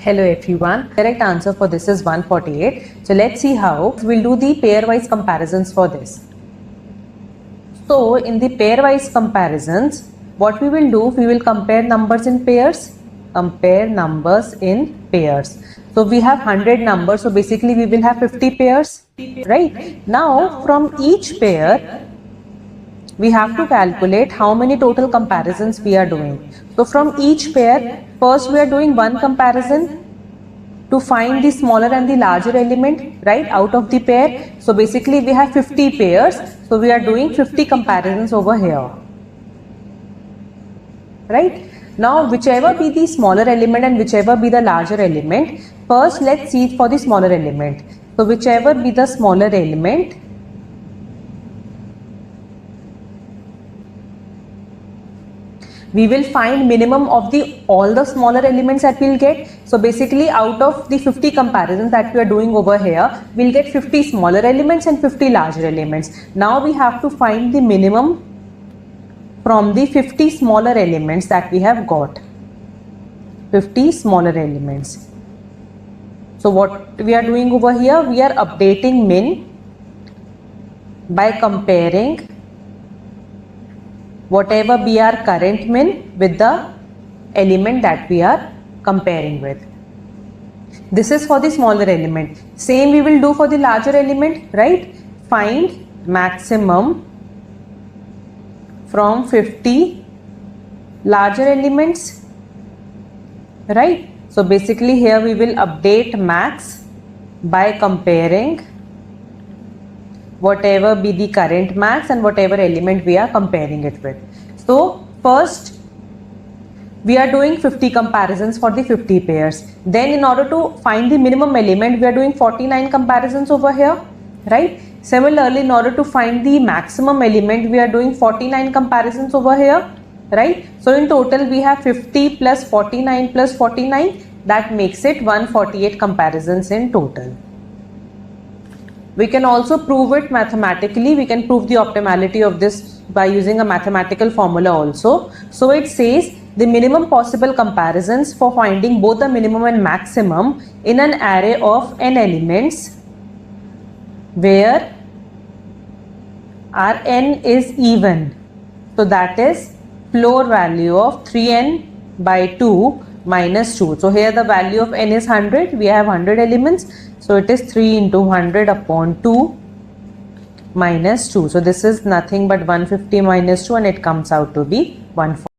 Hello everyone, correct answer for this is 148. So let's see how we'll do the pairwise comparisons for this. So in the pairwise comparisons, what we will do, we will compare numbers in pairs. Compare numbers in pairs. So we have 100 numbers, so basically we will have 50 pairs, right? Now from each pair, we have to calculate how many total comparisons we are doing. So from each pair, first we are doing one comparison to find the smaller and the larger element, right, out of the pair. So basically we have 50 pairs, so we are doing 50 comparisons over here, right? Now whichever be the smaller element and whichever be the larger element, first let's see for the smaller element. So whichever be the smaller element, we will find minimum of all the smaller elements that we'll get. So basically out of the 50 comparisons that we are doing over here, we'll get 50 smaller elements and 50 larger elements. Now we have to find the minimum from the 50 smaller elements that we have got. 50 smaller elements. So what we are doing over here, we are updating min by comparing whatever be our current min with the element that we are comparing with. This is for the smaller element. Same we will do for the larger element, right? Find maximum from 50 larger elements, right? So basically here we will update max by comparing whatever be the current max and whatever element we are comparing it with. So first we are doing 50 comparisons for the 50 pairs. Then in order to find the minimum element, we are doing 49 comparisons over here, right? Similarly, in order to find the maximum element, we are doing 49 comparisons over here, right? So in total we have 50 plus 49 plus 49, that makes it 148 comparisons in total. We can also prove it mathematically. We can prove the optimality of this by using a mathematical formula also. So it says the minimum possible comparisons for finding both the minimum and maximum in an array of n elements where our n is even. So that is floor value of 3n by 2 minus 2. So here the value of n is 100. We have 100 elements. So it is 3 into 100 upon 2 minus 2. So this is nothing but 150 minus 2 and it comes out to be 140.